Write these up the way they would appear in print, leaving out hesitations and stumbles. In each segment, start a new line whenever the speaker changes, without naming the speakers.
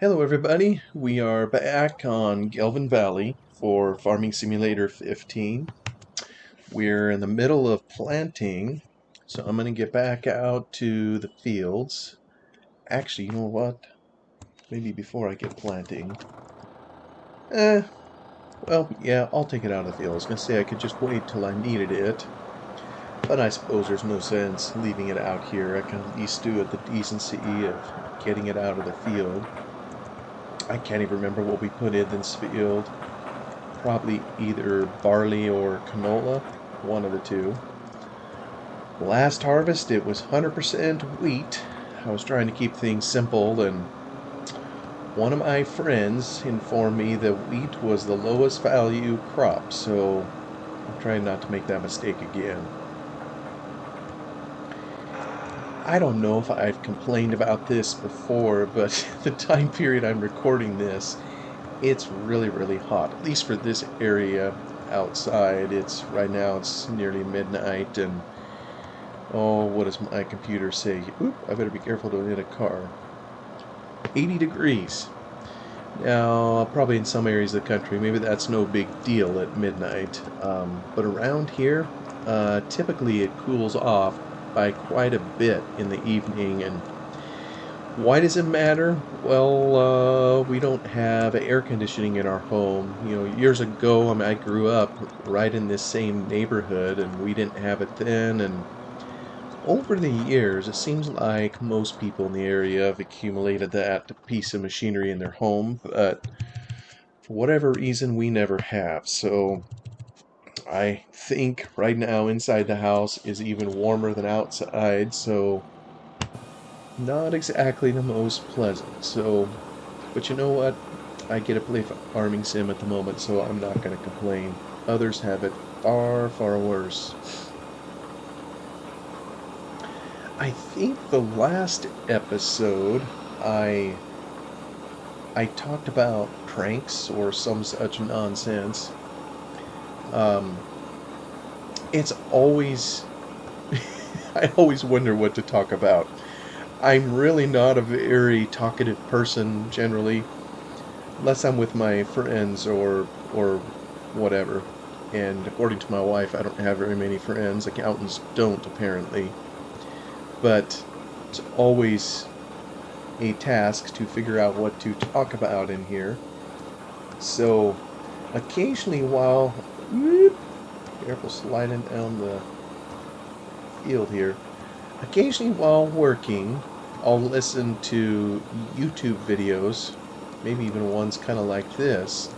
Hello everybody, we are back on Gelvin Valley for Farming Simulator 15. We're in the middle of planting, so I'm going to get back out to the fields. Actually, you know what? Maybe before I get planting. Eh, well, yeah, I'll take it out of the field. I was going to say I could just wait till I needed it, but I suppose there's no sense leaving it out here. I can at least do it the decency of getting it out of the field. I can't even remember what we put in this field. Probably either barley or canola, one of the two. Last harvest it was 100% wheat. I was trying to keep things simple, and one of my friends informed me that wheat was the lowest value crop, so I'm trying not to make that mistake again. I don't know if I've complained about this before, but the time period I'm recording this, it's really hot, at least for this area outside. It's right now it's nearly midnight, and oh, what does my computer say? Oop, I better be careful to hit a car. 80 degrees. Now, probably in some areas of the country, maybe that's no big deal at midnight. But around here, typically it cools off by quite a bit in the evening. And why does it matter? Well, we don't have air conditioning in our home. You know, years ago, I mean, I grew up right in this same neighborhood, and we didn't have it then. And over the years, it seems like most people in the area have accumulated that piece of machinery in their home, but for whatever reason, we never have. So I think right now inside the house is even warmer than outside, so not exactly the most pleasant. So, but you know what? I get to play farming sim at the moment, so I'm not going to complain. Others have it far worse. I think the last episode I I talked about pranks or some such nonsense. Um, it's always I always wonder what to talk about. I'm really not a very talkative person generally, unless I'm with my friends or whatever. And according to my wife, I don't have very many friends. Accountants don't apparently. But it's always a task to figure out what to talk about in here. So occasionally while whoop, careful sliding down the field here. Occasionally while working, I'll listen to YouTube videos, maybe even ones kind of like this.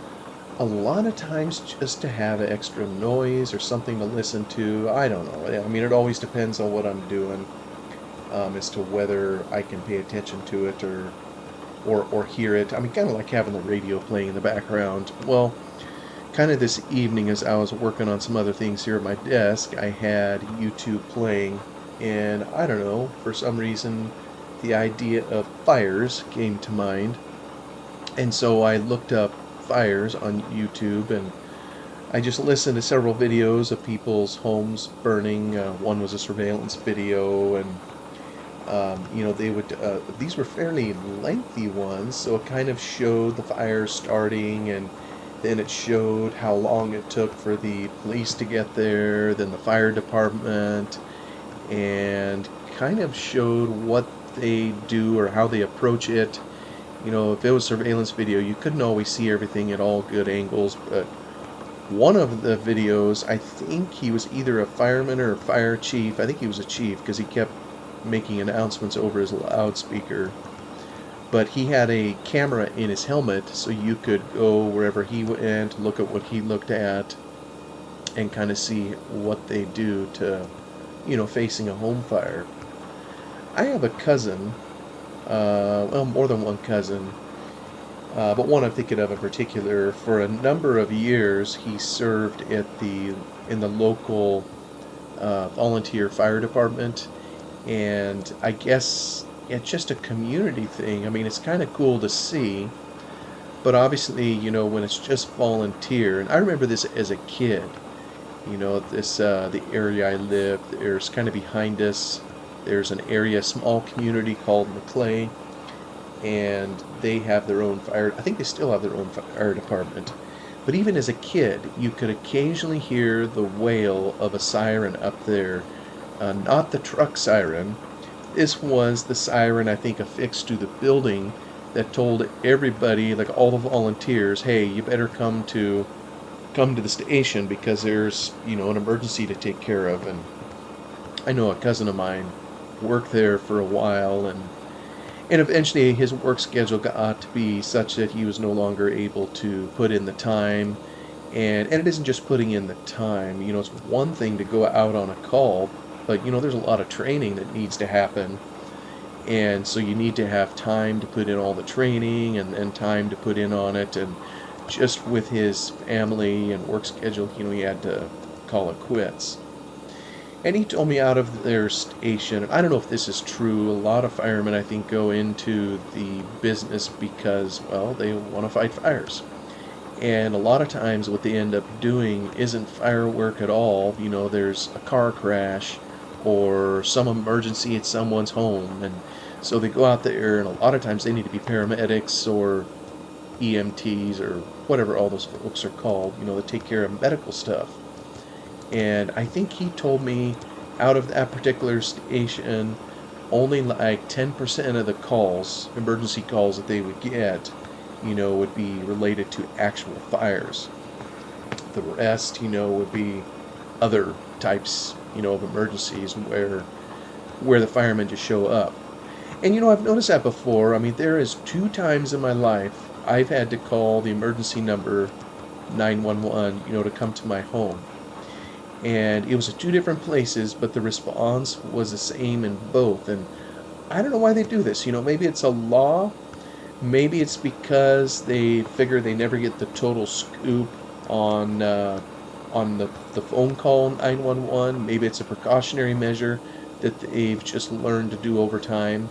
A lot of times just to have extra noise or something to listen to. I don't know. I mean, it always depends on what I'm doing, as to whether I can pay attention to it or hear it. I mean, kind of like having the radio playing in the background. Well, kind of this evening as I was working on some other things here at my desk, I had YouTube playing, and I don't know, for some reason, the idea of fires came to mind. And so I looked up fires on YouTube, and I just listened to several videos of people's homes burning. One was a surveillance video, and you know, they would these were fairly lengthy ones, so it kind of showed the fire starting, and then it showed how long it took for the police to get there, then the fire department, and kind of showed what they do or how they approach it. You know, if it was surveillance video, you couldn't always see everything at all good angles, but one of the videos, I think he was either a fireman or a fire chief. I think he was a chief because he kept making announcements over his loudspeaker. But he had a camera in his helmet, so you could go wherever he went, look at what he looked at, and kind of see what they do to, you know, facing a home fire. I have a cousin, well, more than one cousin, but one I'm thinking of in particular. For a number of years, he served at in the local volunteer fire department, and I guess it's just a community thing. I mean, it's kind of cool to see, but obviously, you know, when it's just volunteer, and I remember this as a kid. You know, this the area I live, there's kind of behind us. There's an area, small community called McClay, and they have their own fire. I think they still have their own fire department. But even as a kid, you could occasionally hear the wail of a siren up there. Not the truck siren. This was the siren, I think, affixed to the building that told everybody, like all the volunteers, hey, you better come to the station because there's, an emergency to take care of. And I know a cousin of mine worked there for a while, and eventually his work schedule got to be such that he was no longer able to put in the time. And it isn't just putting in the time. It's one thing to go out on a call, but there's a lot of training that needs to happen. And so you need to have time to put in all the training and time to put in on it. And just with his family and work schedule, he had to call it quits. And he told me out of their station, and I don't know if this is true, a lot of firemen, I think, go into the business because, well, they want to fight fires. And a lot of times what they end up doing isn't fire work at all. There's a car crash or some emergency at someone's home. And so they go out there, and a lot of times they need to be paramedics or EMTs or whatever all those folks are called, that take care of medical stuff. And I think he told me out of that particular station, only like 10% of the calls, emergency calls that they would get, would be related to actual fires. The rest, would be other types, of emergencies where the firemen just show up. And I've noticed that before. I mean, there is 2 times in my life I've had to call the emergency number 911, to come to my home. And it was at 2 different places, but the response was the same in both. And I don't know why they do this. Maybe it's a law. Maybe it's because they figure they never get the total scoop on the phone call 911. Maybe it's a precautionary measure that they've just learned to do over time.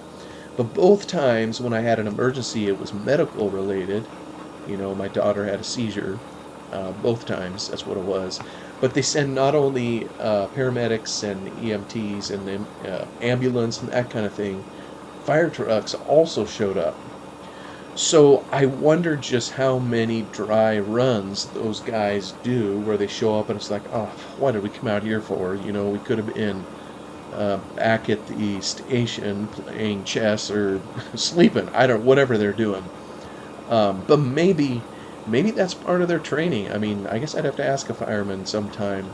But both times when I had an emergency, it was medical related. My daughter had a seizure. Both times, that's what it was. But they send not only paramedics and EMTs and then ambulance and that kind of thing, fire trucks also showed up. So I wonder just how many dry runs those guys do where they show up and it's like, oh, what did we come out here for? We could have been back at the station playing chess or sleeping. Whatever they're doing. But maybe that's part of their training. I mean, I guess I'd have to ask a fireman sometime.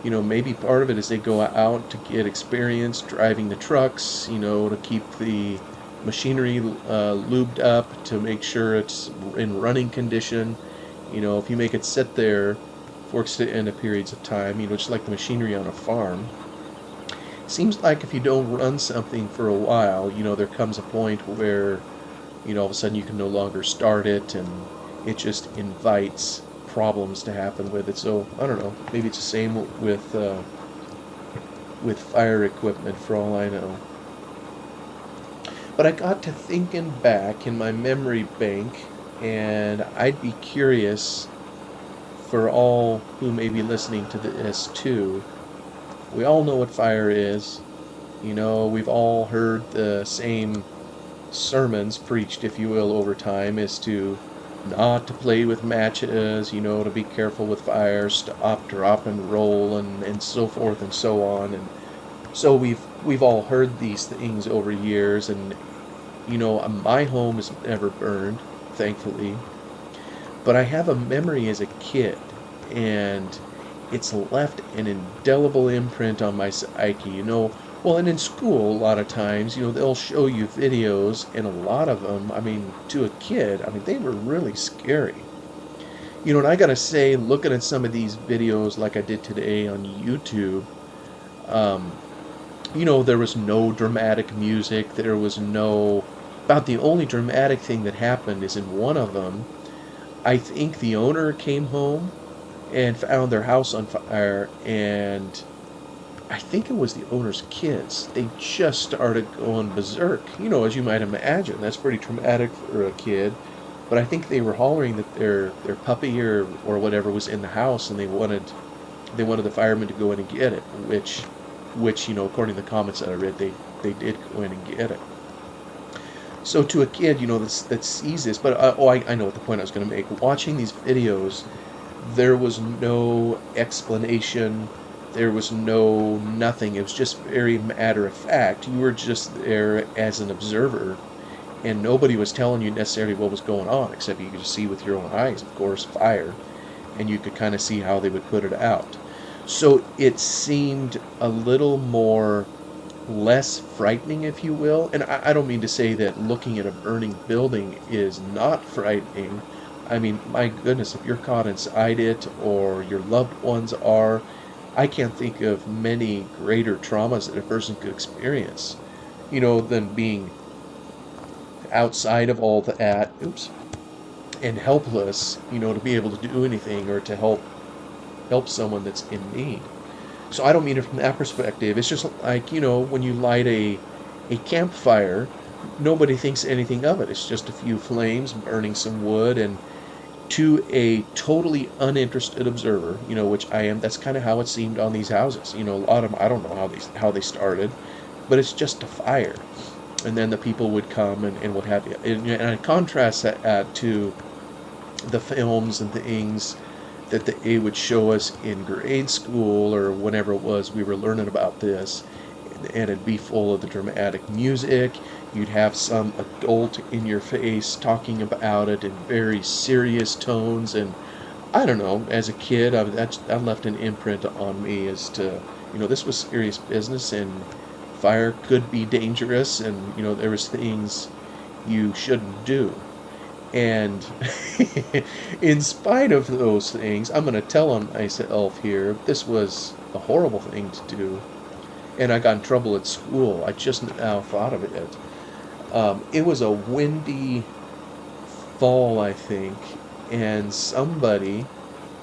Maybe part of it is they go out to get experience driving the trucks, to keep the machinery lubed up, to make sure it's in running condition. If you make it sit there for extended periods of time, just like the machinery on a farm. Seems like if you don't run something for a while, there comes a point where, all of a sudden you can no longer start it, and it just invites problems to happen with it. So I don't know. Maybe it's the same with fire equipment, for all I know. But I got to thinking back in my memory bank, and I'd be curious for all who may be listening to this too. We all know what fire is. We've all heard the same sermons preached, if you will, over time as to not to play with matches, to be careful with fire, stop, drop, and roll, and so forth and so on. And so we've all heard these things over years, and my home has never burned, thankfully. But I have a memory as a kid, and it's left an indelible imprint on my psyche. Well, and in school, a lot of times, they'll show you videos, and a lot of them, I mean, to a kid, I mean, they were really scary. And I gotta say, looking at some of these videos like I did today on YouTube, there was no dramatic music, there was no... About the only dramatic thing that happened is in one of them, I think the owner came home and found their house on fire, and I think it was the owner's kids. They just started going berserk. As you might imagine, that's pretty traumatic for a kid. But I think they were hollering that their puppy or whatever was in the house, and they wanted the firemen to go in and get it. Which according to the comments that I read, they did go in and get it. So to a kid, that sees this, but I know what the point I was going to make. Watching these videos, there was no explanation. There was no nothing. It was just very matter of fact. You were just there as an observer, and nobody was telling you necessarily what was going on, except you could just see with your own eyes, of course, fire, and you could kind of see how they would put it out. So it seemed a little more less frightening, if you will. And I don't mean to say that looking at a burning building is not frightening. I mean, my goodness, if you're caught inside it or your loved ones are, I can't think of many greater traumas that a person could experience, than being outside of all that, oops, and helpless, to be able to do anything or to help someone that's in need. So I don't mean it from that perspective. It's just like, when you light a campfire, nobody thinks anything of it. It's just a few flames burning some wood, and to a totally uninterested observer, which I am, that's kind of how it seemed on these houses. A lot of them, I don't know how they started, but it's just a fire. And then the people would come and what have you. And I contrast that to the films and things that they would show us in grade school or whenever it was we were learning about this, and it'd be full of the dramatic music. You'd have some adult in your face talking about it in very serious tones, and I don't know, as a kid, that left an imprint on me as to, this was serious business, and fire could be dangerous, and there was things you shouldn't do. And in spite of those things, I'm going to tell on myself here, this was a horrible thing to do. And I got in trouble at school. I just now thought of it. It was a windy fall, I think, and somebody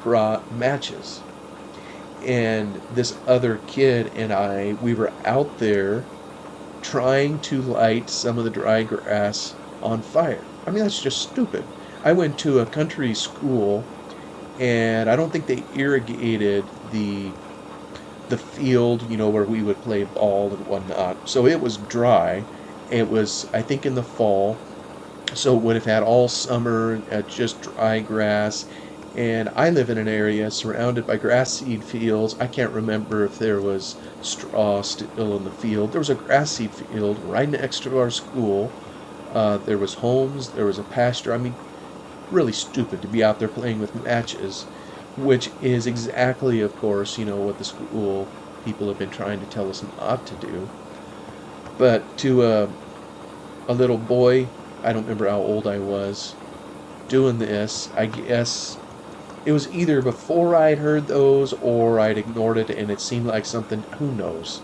brought matches. And this other kid and we were out there trying to light some of the dry grass on fire. I mean, that's just stupid. I went to a country school, and I don't think they irrigated the field, where we would play ball and whatnot. So it was dry. It was, I think, in the fall. So it would have had all summer just dry grass. And I live in an area surrounded by grass seed fields. I can't remember if there was straw still in the field. There was a grass seed field right next to our school. There was homes, there was a pasture. I mean, really stupid to be out there playing with matches, which is exactly, of course, what the school people have been trying to tell us not to do. But to a little boy, I don't remember how old I was, doing this, I guess it was either before I'd heard those or I'd ignored it, and it seemed like something, who knows?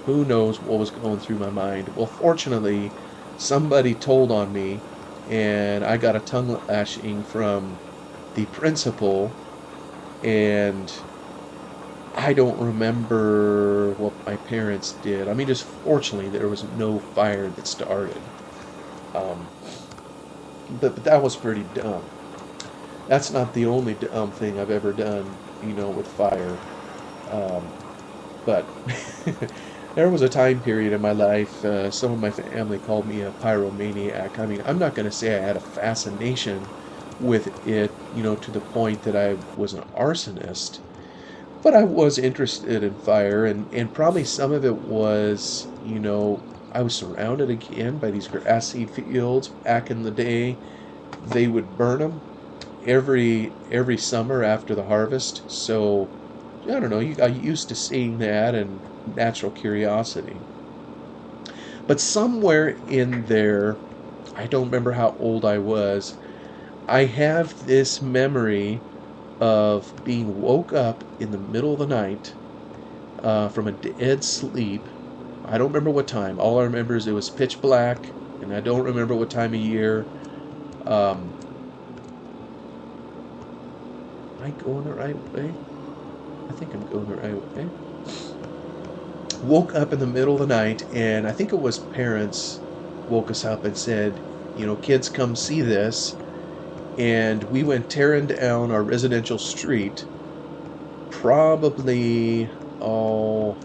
Who knows what was going through my mind? Well, fortunately, somebody told on me, and I got a tongue lashing from the principal, and I don't remember what my parents did. I mean, just fortunately, there was no fire that started. Um, but that was pretty dumb. That's not the only dumb thing I've ever done, with fire. Um, but there was a time period in my life, some of my family called me a pyromaniac. I mean, I'm not going to say I had a fascination with it, to the point that I was an arsonist, but I was interested in fire, and probably some of it was, I was surrounded again by these grass seed fields. Back in the day, they would burn them every summer after the harvest. So I don't know, you got used to seeing that and natural curiosity. But somewhere in there, I don't remember how old I was, I have this memory of being woke up in the middle of the night from a dead sleep. I don't remember what time. All I remember is it was pitch black, and I don't remember what time of year. Um, am I going the right way? I think I'm going the right way. Woke up in the middle of the night, and I think it was parents woke us up and said, kids, come see this. And we went tearing down our residential street, probably, oh,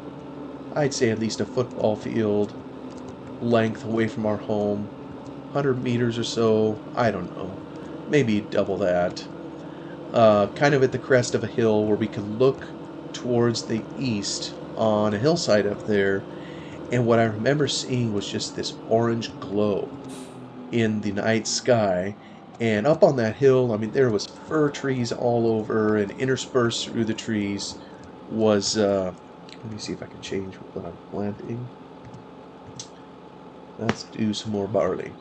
I'd say at least a football field length away from our home. 100 meters or so, I don't know, maybe double that. Kind of at the crest of a hill where we could look towards the east on a hillside up there. And what I remember seeing was just this orange glow in the night sky. And up on that hill, I mean, there was fir trees all over, and interspersed through the trees was, let me see if I can change what I'm planting. Let's do some more barley.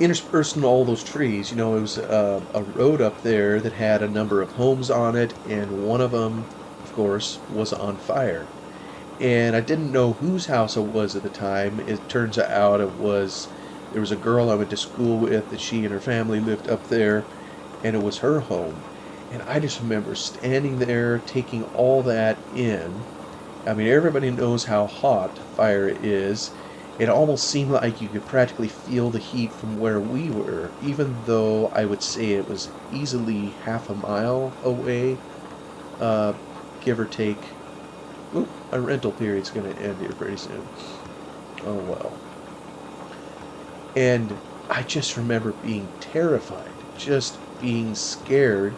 Interspersed in all those trees, it was a road up there that had a number of homes on it, and one of them, of course, was on fire. And I didn't know whose house it was at the time. It turns out there was a girl I went to school with that she and her family lived up there, and it was her home. And I just remember standing there taking all that in. I mean, everybody knows how hot fire is. It almost seemed like you could practically feel the heat from where we were, even though I would say it was easily half a mile away, give or take. Oop, our rental period's going to end here pretty soon. Oh well. And I just remember being terrified, just being scared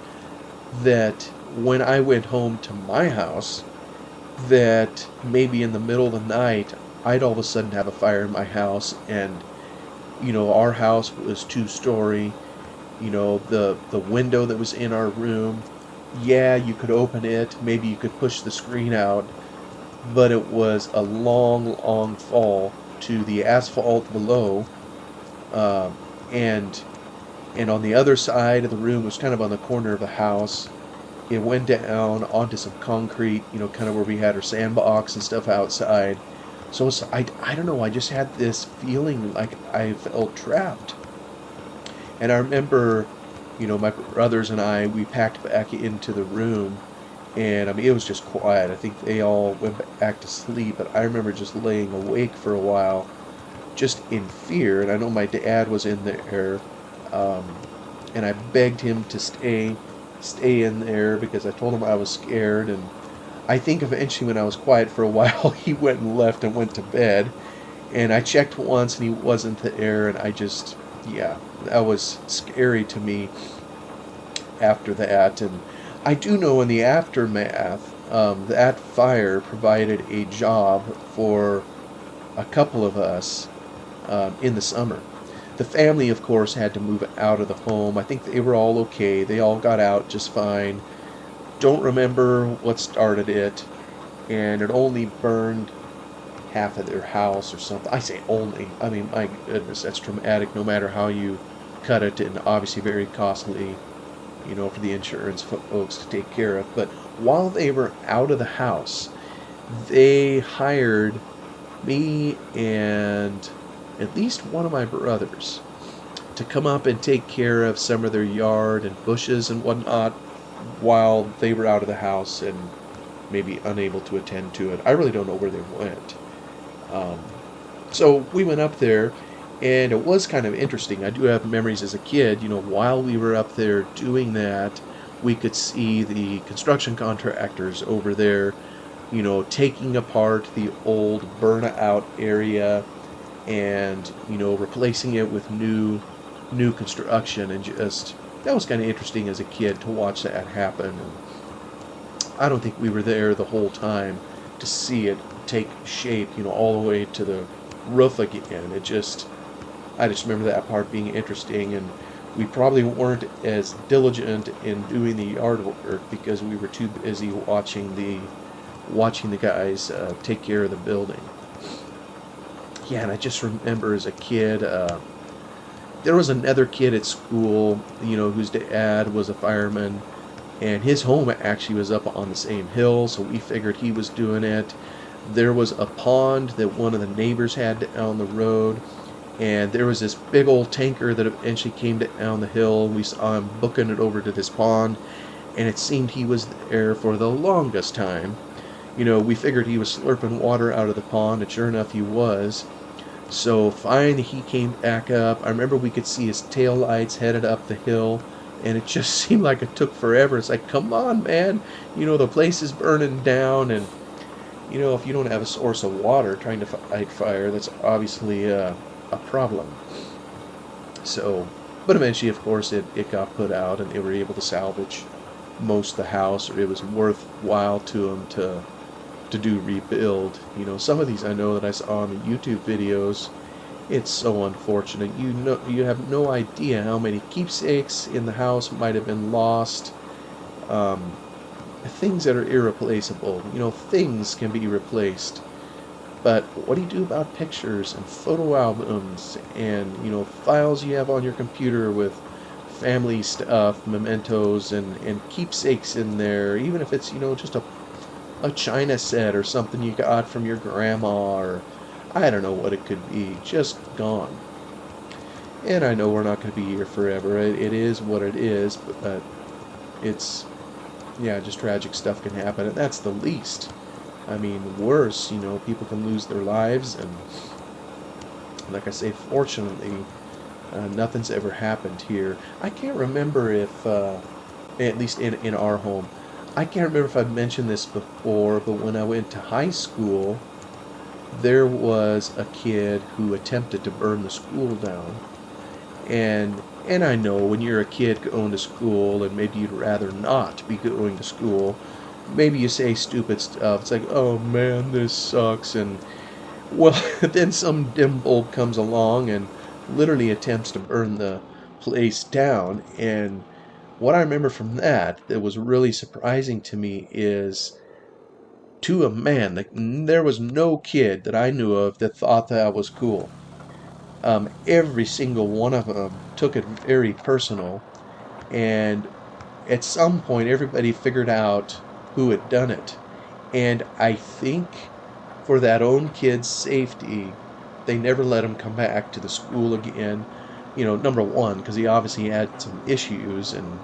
that when I went home to my house, that maybe in the middle of the night, I'd all of a sudden have a fire in my house, and our house was 2-story. The window that was in our room, yeah, you could open it, maybe you could push the screen out, but it was a long, long fall to the asphalt below, uh, and on the other side of the room was kind of on the corner of the house. It went down onto some concrete, kind of where we had our sandbox and stuff outside. So I don't know, I just had this feeling like I felt trapped. And I remember, my brothers and I, we packed back into the room, and I mean, it was just quiet. I think they all went back to sleep, but I remember just laying awake for a while, just in fear. And I know my dad was in there, um, and I begged him to stay in there because I told him I was scared. And I think eventually when I was quiet for a while, he went and left and went to bed. And I checked once and he wasn't there, and yeah, that was scary to me after that. And I do know in the aftermath, that fire provided a job for a couple of us in the summer. The family, of course, had to move out of the home. I think they were all okay. They all got out just fine. Don't remember what started it, and it only burned half of their house or something. I say only. I mean, my goodness, that's traumatic no matter how you cut it, and obviously very costly, for the insurance folks to take care of. But while they were out of the house, they hired me and at least one of my brothers to come up and take care of some of their yard and bushes and whatnot while they were out of the house and maybe unable to attend to it. I really don't know where they went. So we went up there, and it was kind of interesting. I do have memories as a kid, while we were up there doing that, we could see the construction contractors over there, taking apart the old burn-out area and, replacing it with new construction. And just, that was kind of interesting as a kid to watch that happen. And I don't think we were there the whole time to see it take shape, all the way to the roof again. I just remember that part being interesting, and we probably weren't as diligent in doing the yard work because we were too busy watching the guys take care of the building. Yeah, and I just remember as a kid, there was another kid at school, whose dad was a fireman, and his home actually was up on the same hill, so we figured he was doing it. There was a pond that one of the neighbors had down the road, and there was this big old tanker that eventually came down the hill. We saw him booking it over to this pond, and it seemed he was there for the longest time. We figured he was slurping water out of the pond, and sure enough he was. So finally he came back up. I remember we could see his tail lights headed up the hill, and it just seemed like it took forever. It's like, come on, man, the place is burning down. And If you don't have a source of water trying to fight fire, that's obviously a problem. So, but eventually, of course, it got put out and they were able to salvage most of the house, or it was worthwhile to them to do rebuild. Some of these I know that I saw on the YouTube videos. It's so unfortunate. You have no idea how many keepsakes in the house might have been lost. Um, Things that are irreplaceable. Things can be replaced. But what do you do about pictures and photo albums and, files you have on your computer with family stuff, mementos and keepsakes in there, even if it's, just a china set or something you got from your grandma, or I don't know what it could be, just gone. And I know we're not going to be here forever. It is what it is, but it's, yeah, just tragic stuff can happen, and that's the least. I mean, worse, people can lose their lives, and like I say, fortunately, nothing's ever happened here. I can't remember if, at least in our home, I can't remember if I've mentioned this before, but when I went to high school, there was a kid who attempted to burn the school down. And I know when you're a kid going to school and maybe you'd rather not be going to school, maybe you say stupid stuff. It's like, oh man, this sucks. And well, then some dim bulb comes along and literally attempts to burn the place down. And what I remember from that was really surprising to me is, to a man, like, there was no kid that I knew of that thought that was cool. Every single one of them took it very personal, and at some point, everybody figured out who had done it. And I think for that own kid's safety, they never let him come back to the school again. Number one, because he obviously had some issues, and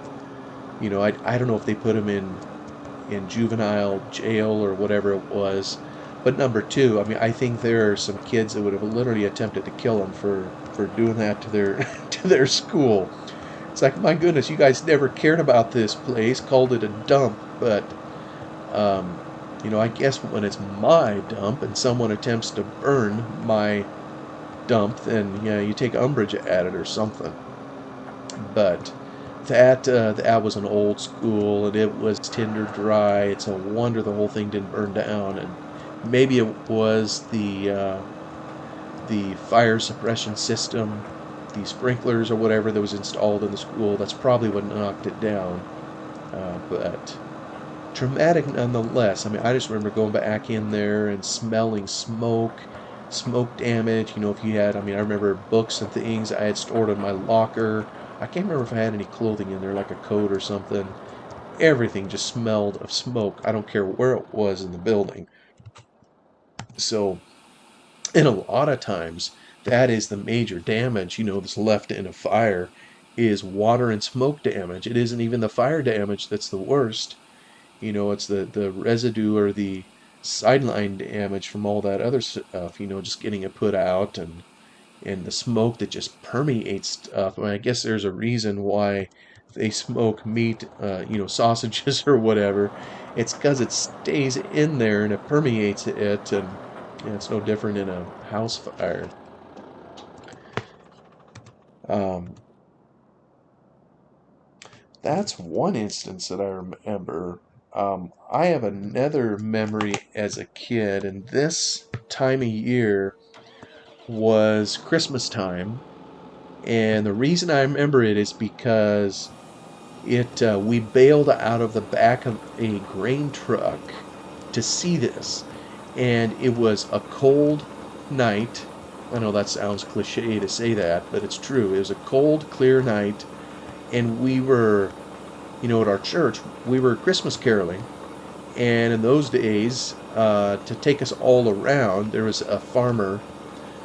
I don't know if they put him in juvenile jail or whatever it was. But number two, I mean, I think there are some kids that would have literally attempted to kill him for doing that to their to their school. It's like, my goodness, you guys never cared about this place, called it a dump, but um, I guess when it's my dump and someone attempts to burn my dump, then yeah, you take umbrage at it or something. But that was an old school, and it was tinder dry. It's a wonder the whole thing didn't burn down, and maybe it was the fire suppression system, the sprinklers or whatever that was installed in the school. That's probably what knocked it down. But traumatic nonetheless. I mean, I just remember going back in there and smelling smoke damage. If you had, I mean, I remember books and things I had stored in my locker. I can't remember if I had any clothing in there, like a coat or something. Everything just smelled of smoke. I don't care where it was in the building. So, and a lot of times, that is the major damage, that's left in a fire, is water and smoke damage. It isn't even the fire damage that's the worst. It's the residue or the sideline damage from all that other stuff, just getting it put out, and the smoke that just permeates stuff. I mean, I guess there's a reason why they smoke meat, sausages or whatever. It's because it stays in there and it permeates it, and it's no different in a house fire. Um, that's one instance that I remember. I have another memory as a kid, and this time of year was Christmas time. And the reason I remember it is because we bailed out of the back of a grain truck to see this, and it was a cold night. I know that sounds cliche to say that, but it's true. It was a cold, clear night, and we were, at our church, we were Christmas caroling. And in those days, to take us all around, there was a farmer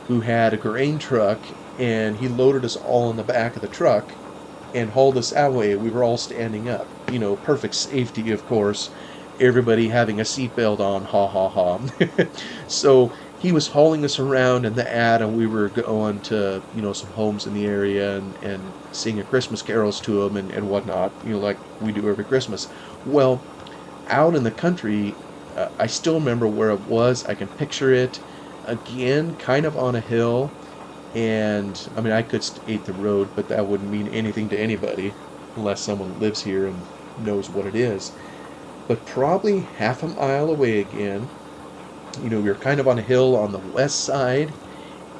who had a grain truck, and he loaded us all in the back of the truck and hauled us that way. We were all standing up. Perfect safety, of course. Everybody having a seatbelt on, ha ha ha. So he was hauling us around in the ad, and we were going to, some homes in the area and singing Christmas carols to them and whatnot, like we do every Christmas. Well, out in the country, I still remember where it was. I can picture it again, kind of on a hill. And I mean, I could state the road, but that wouldn't mean anything to anybody unless someone lives here and knows what it is. But probably half a mile away again, we were kind of on a hill on the west side,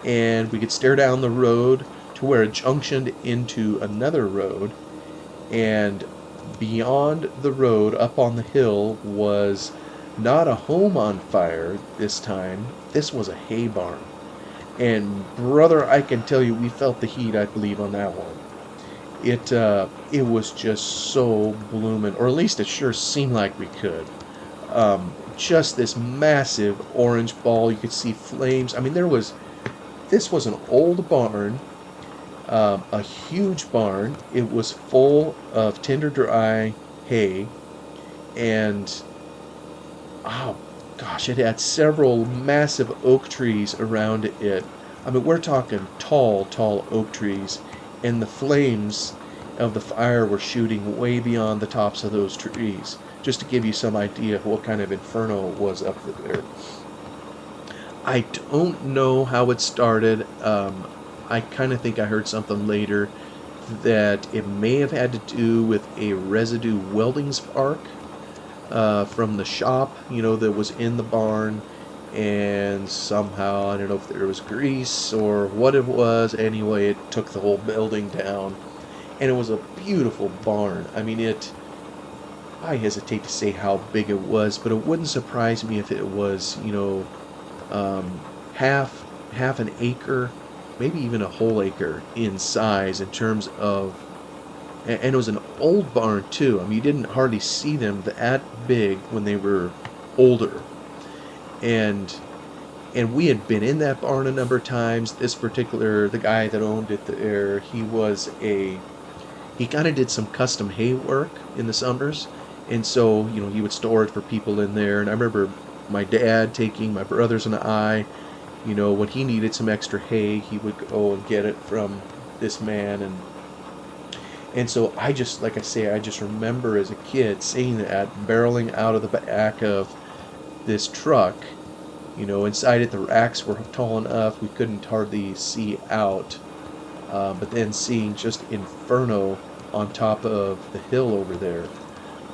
and we could stare down the road to where it junctioned into another road. And beyond the road, up on the hill, was not a home on fire this time. This was a hay barn. And brother, I can tell you, we felt the heat, I believe, on that one. It was just so blooming, or at least it sure seemed like we could. Just this massive orange ball. You could see flames. I mean, this was an old barn, a huge barn. It was full of tinder dry hay, and oh gosh, it had several massive oak trees around it. I mean, we're talking tall, tall oak trees, and the flames of the fire were shooting way beyond the tops of those trees, just to give you some idea of what kind of inferno was up there. I don't know how it started. I kind of think I heard something later that it may have had to do with a residue welding spark from the shop, that was in the barn, and somehow, I don't know if there was grease or what it was. Anyway, it took the whole building down, and it was a beautiful barn. I mean, I hesitate to say how big it was, but it wouldn't surprise me if it was, half an acre, maybe even a whole acre in size in terms of, and it was an old barn too. I mean, you didn't hardly see them that big when they were older. And we had been in that barn a number of times. The guy that owned it there, he kind of did some custom hay work in the summers. And so, he would store it for people in there. And I remember my dad taking my brothers and I, when he needed some extra hay, he would go and get it from this man. And so like I say, I just remember as a kid seeing that barreling out of the back of this truck. Inside it, the racks were tall enough we couldn't hardly see out. But then seeing just inferno on top of the hill over there,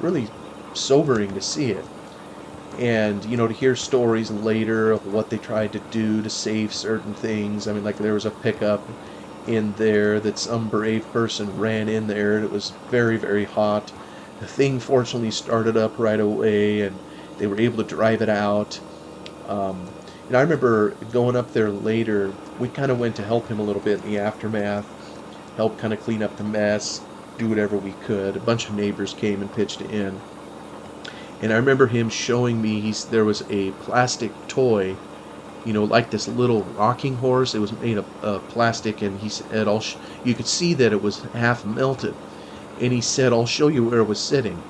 really sobering to see it. And, to hear stories later of what they tried to do to save certain things. I mean, like there was a pickup in there that some brave person ran in there. It was very, very hot. The thing fortunately started up right away, and they were able to drive it out. And I remember going up there later. We kind of went to help him a little bit in the aftermath, help kind of clean up the mess, do whatever we could. A bunch of neighbors came and pitched in. And I remember him showing me, there was a plastic toy, like this little rocking horse. It was made of plastic, and he said, you could see that it was half melted. And he said, I'll show you where it was sitting.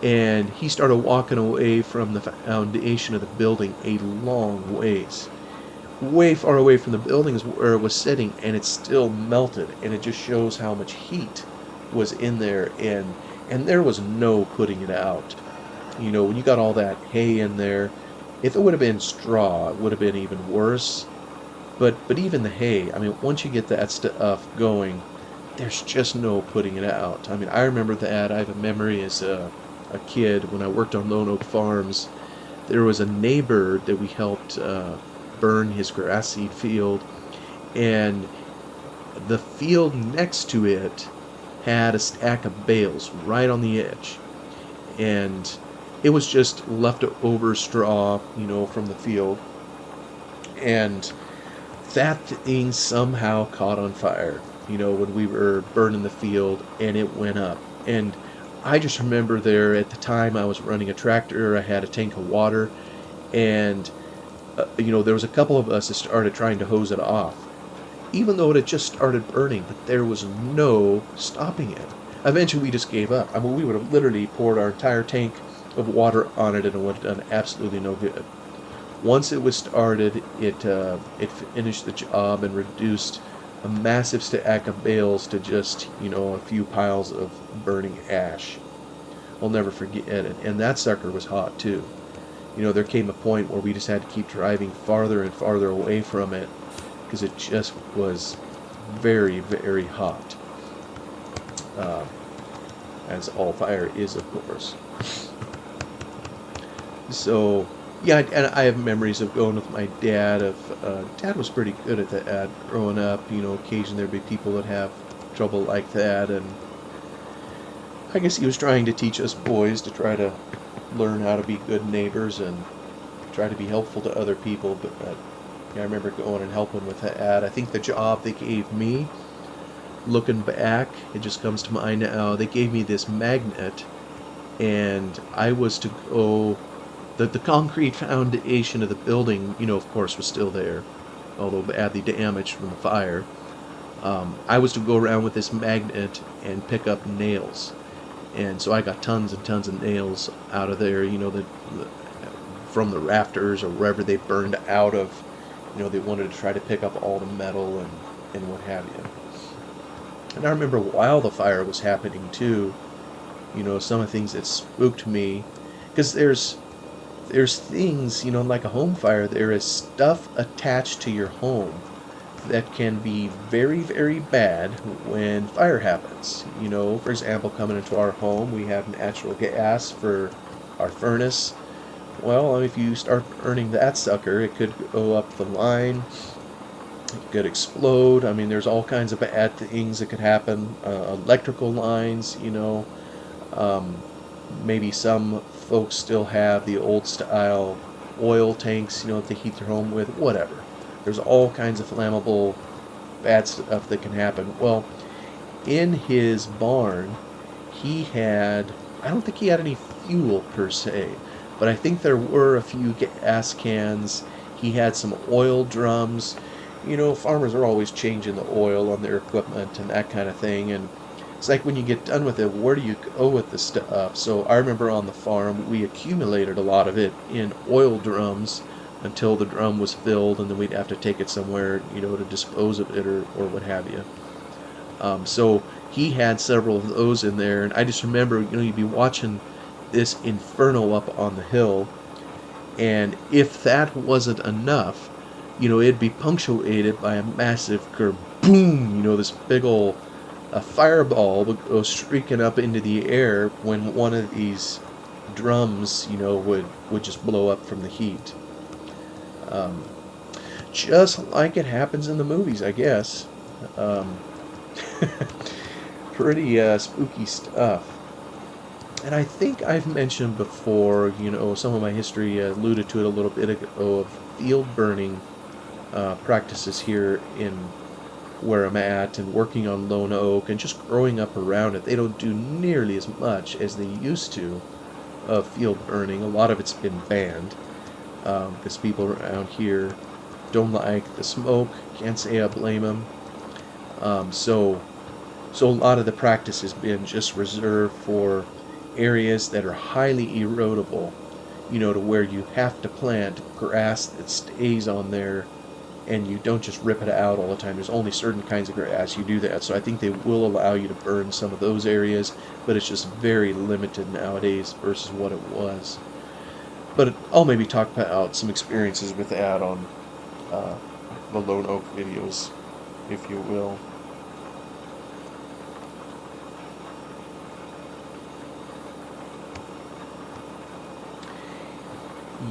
And he started walking away from the foundation of the building a long ways. Way far away from the building is where it was sitting, and it's still melted. And it just shows how much heat was in there, and there was no putting it out. When you got all that hay in there, if it would have been straw, it would have been even worse. But even the hay, I mean, once you get that stuff going, there's just no putting it out. I mean, I remember that. I have a memory as a kid when I worked on Lone Oak Farms. There was a neighbor that we helped burn his grass seed field, and the field next to it had a stack of bales right on the edge, and it was just leftover straw, from the field, and that thing somehow caught on fire, when we were burning the field, and it went up. And I just remember there at the time I was running a tractor, I had a tank of water, and there was a couple of us that started trying to hose it off, even though it had just started burning, but there was no stopping it. Eventually we just gave up. I mean, we would have literally poured our entire tank of water on it, and it would have done absolutely no good. Once it was started, it finished the job and reduced a massive stack of bales to just, a few piles of burning ash. I'll never forget it. And that sucker was hot too. there came a point where we just had to keep driving farther and farther away from it because it just was very, very hot. As all fire is, of course. So, yeah, and I have memories of going with my dad. Dad was pretty good at that growing up. Occasionally there'd be people that have trouble like that, and I guess he was trying to teach us boys to try to learn how to be good neighbors and try to be helpful to other people. But yeah, I remember going and helping with that. I think the job they gave me, looking back, it just comes to mind now. They gave me this magnet, and I was to go. The concrete foundation of the building, of course, was still there, although badly damaged from the fire. I was to go around with this magnet and pick up nails. And so I got tons and tons of nails out of there, from the rafters or wherever they burned out of. They wanted to try to pick up all the metal and what have you. And I remember while the fire was happening too, some of the things that spooked me, because there's things, like a home fire, there is stuff attached to your home that can be very, very bad when fire happens. For example, coming into our home, we have natural gas for our furnace. Well, if you start burning that sucker, it could go up the line, it could explode. There's all kinds of bad things that could happen. Electrical lines, maybe some folks still have the old style oil tanks, that they heat their home with, whatever. There's all kinds of flammable bad stuff that can happen. Well, in his barn, I don't think he had any fuel per se, but I think there were a few gas cans. He had some oil drums. Farmers are always changing the oil on their equipment and that kind of thing, and it's like when you get done with it, where do you go with the stuff? So I remember on the farm, we accumulated a lot of it in oil drums until the drum was filled, and then we'd have to take it somewhere, to dispose of it or what have you. So he had several of those in there, and I just remember, you'd be watching this inferno up on the hill, and if that wasn't enough, it'd be punctuated by a massive kerboom, this big old a fireball would go streaking up into the air when one of these drums, would just blow up from the heat. Just like it happens in the movies, I guess. Pretty spooky stuff. And I think I've mentioned before, some of my history alluded to it a little bit ago, of field burning practices here in where I'm at, and working on Lone Oak and just growing up around it. They don't do nearly as much as they used to of field burning. A lot of it's been banned because people around here don't like the smoke. Can't say I blame them. So a lot of the practice has been just reserved for areas that are highly erodible, to where you have to plant grass that stays on there, and you don't just rip it out all the time. There's only certain kinds of grass you do that. So I think they will allow you to burn some of those areas, but it's just very limited nowadays versus what it was. But I'll maybe talk about some experiences with that on the Lone Oak videos, if you will.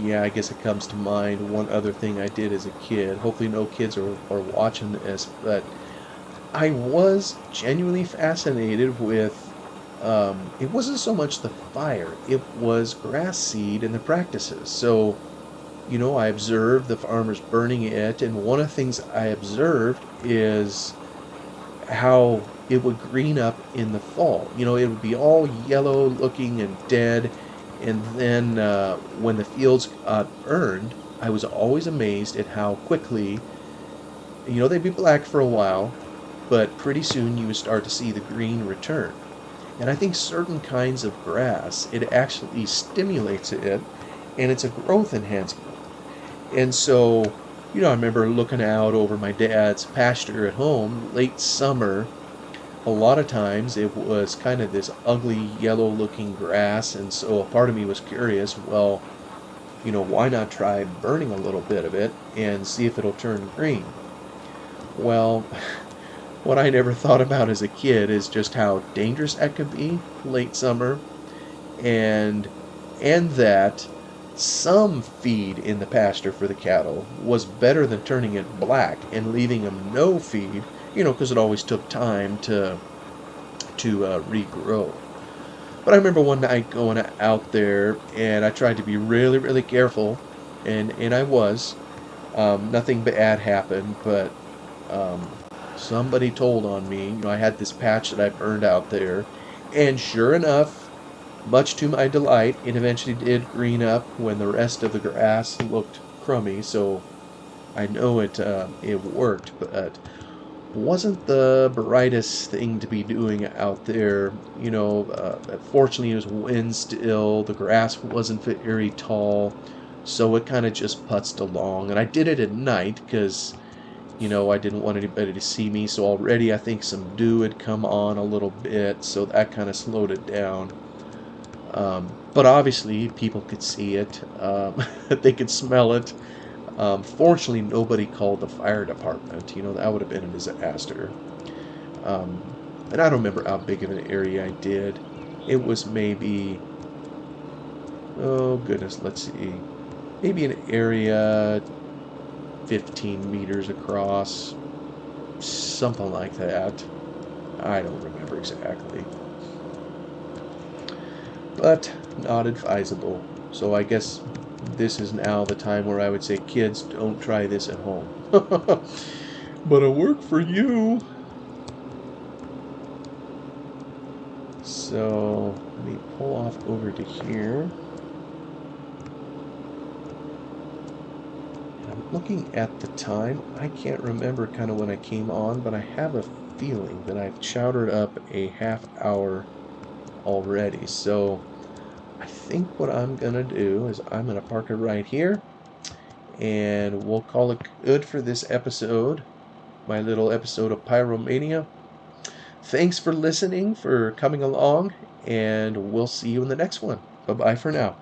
Yeah, I guess it comes to mind one other thing I did as a kid. Hopefully no kids are watching this, but I was genuinely fascinated with, it wasn't so much the fire, it was grass seed and the practices. So, I observed the farmers burning it, and one of the things I observed is how it would green up in the fall. It would be all yellow looking and dead, and then when the fields got burned, I was always amazed at how quickly, they'd be black for a while, but pretty soon you would start to see the green return. And I think certain kinds of grass, it actually stimulates it, and it's a growth enhancement. And so, I remember looking out over my dad's pasture at home, late summer. A lot of times it was kind of this ugly yellow looking grass, and so a part of me was curious, well, why not try burning a little bit of it and see if it'll turn green? Well, what I never thought about as a kid is just how dangerous that could be late summer, and that some feed in the pasture for the cattle was better than turning it black and leaving them no feed, because it always took time to regrow. But I remember one night going out there, and I tried to be really, really careful, and I was. Nothing bad happened, but um, somebody told on me. I had this patch that I burned out there, and sure enough, much to my delight, it eventually did green up when the rest of the grass looked crummy. So I know it worked, but wasn't the brightest thing to be doing out there. Fortunately, it was wind still. The grass wasn't very tall, so it kind of just putzed along. And I did it at night because I didn't want anybody to see me. So already I think some dew had come on a little bit, so that kind of slowed it down. But obviously, people could see it. They could smell it. Fortunately, nobody called the fire department. That would have been a disaster. Um, and I don't remember how big of an area I did. It was maybe, oh goodness, let's see, maybe an area 15 meters across, something like that. I don't remember exactly. But not advisable. So I guess this is now the time where I would say, kids, don't try this at home. But it worked for you. So let me pull off over to here. And I'm looking at the time. I can't remember kind of when I came on, but I have a feeling that I've chowdered up a half hour already. So I think what I'm going to do is I'm going to park it right here, and we'll call it good for this episode, my little episode of Pyromania. Thanks for listening, for coming along, and we'll see you in the next one. Bye-bye for now.